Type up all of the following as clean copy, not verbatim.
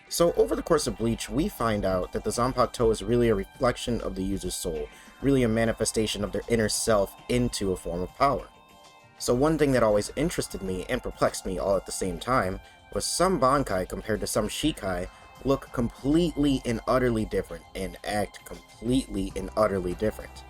So over the course of Bleach, we find out that the Zanpakuto is really a reflection of the user's soul, really a manifestation of their inner self into a form of power. So one thing that always interested me and perplexed me all at the same time was some Bankai compared to some Shikai look completely and utterly different and act completely and utterly different.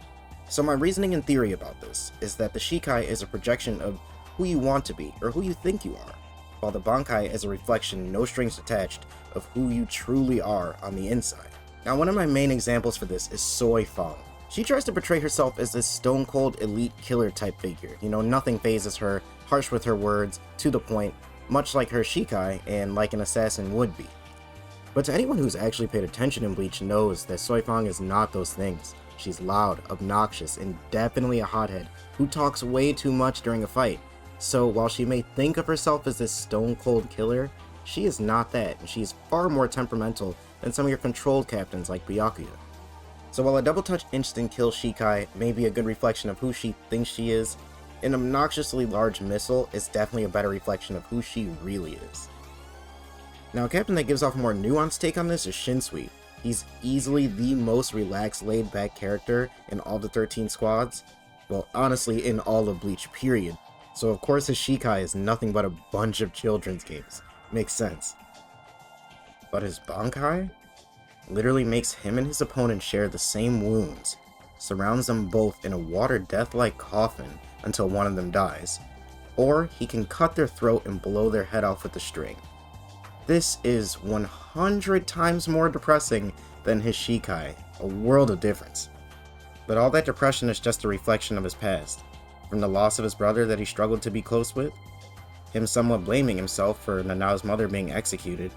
So my reasoning and theory about this is that the Shikai is a projection of who you want to be or who you think you are, while the Bankai is a reflection, no strings attached, of who you truly are on the inside. Now one of my main examples for this is Soi Fong. She tries to portray herself as this stone cold elite killer type figure. You know, nothing phases her, harsh with her words, to the point, much like her Shikai and like an assassin would be. But to anyone who's actually paid attention in Bleach knows that Soi Fong is not those things. She's loud, obnoxious, and definitely a hothead who talks way too much during a fight. So while she may think of herself as this stone cold killer, she is not that, and she is far more temperamental than some of your controlled captains like Byakuya. So while a double touch instant kill Shikai may be a good reflection of who she thinks she is, an obnoxiously large missile is definitely a better reflection of who she really is. Now a captain that gives off a more nuanced take on this is Shinsui. He's easily the most relaxed, laid back character in all the 13 squads, well honestly in all of Bleach period, so of course his Shikai is nothing but a bunch of children's games. Makes sense. But his Bankai literally makes him and his opponent share the same wounds, surrounds them both in a water death-like coffin until one of them dies, or he can cut their throat and blow their head off with a string. This is 100 times more depressing than his Shikai, a world of difference. But all that depression is just a reflection of his past, from the loss of his brother that he struggled to be close with, him somewhat blaming himself for Nanao's mother being executed,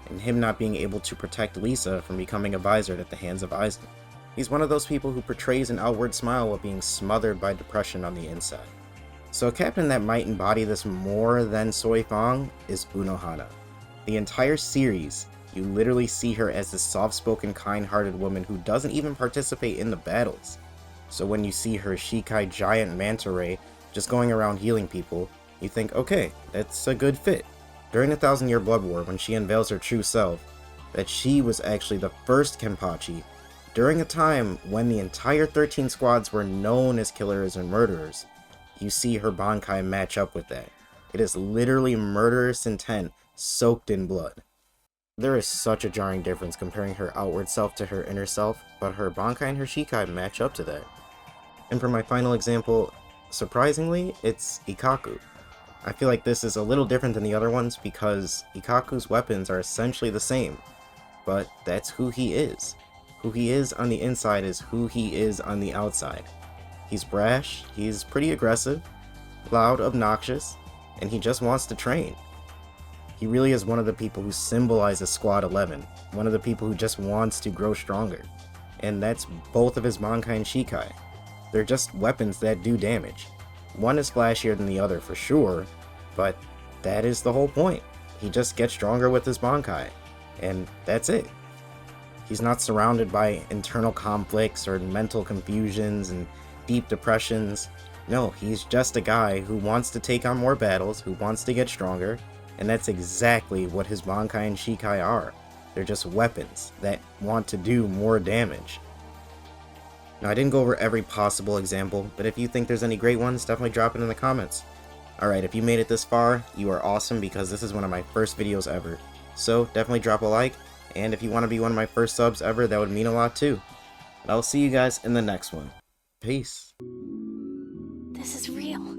and him not being able to protect Lisa from becoming a Vizard at the hands of Aizen. He's one of those people who portrays an outward smile while being smothered by depression on the inside. So a captain that might embody this more than Soi Fong is Unohana. The entire series, you literally see her as this soft-spoken, kind-hearted woman who doesn't even participate in the battles. So when you see her Shikai giant manta ray just going around healing people, you think, okay, that's a good fit. During the 1,000-Year Blood War, when she unveils her true self, that she was actually the first Kenpachi, during a time when the entire 13 squads were known as killers and murderers, you see her Bankai match up with that. It is literally murderous intent soaked in blood. There is such a jarring difference comparing her outward self to her inner self, but her Bankai and her Shikai match up to that. And for my final example, surprisingly, it's Ikkaku. I feel like this is a little different than the other ones because Ikkaku's weapons are essentially the same, but that's who he is. Who he is on the inside is who he is on the outside. He's brash, he's pretty aggressive, loud, obnoxious, and he just wants to train. He really is one of the people who symbolizes Squad 11, one of the people who just wants to grow stronger. And that's both of his Bankai and Shikai. They're just weapons that do damage. One is flashier than the other for sure, but that is the whole point. He just gets stronger with his Bankai, and that's it. He's not surrounded by internal conflicts or mental confusions and deep depressions. No, he's just a guy who wants to take on more battles, who wants to get stronger, and that's exactly what his Bankai and Shikai are. They're just weapons that want to do more damage. Now, I didn't go over every possible example, but if you think there's any great ones, definitely drop it in the comments. Alright, if you made it this far, you are awesome because this is one of my first videos ever. So, definitely drop a like, and if you want to be one of my first subs ever, that would mean a lot too. But I'll see you guys in the next one. Peace. This is real.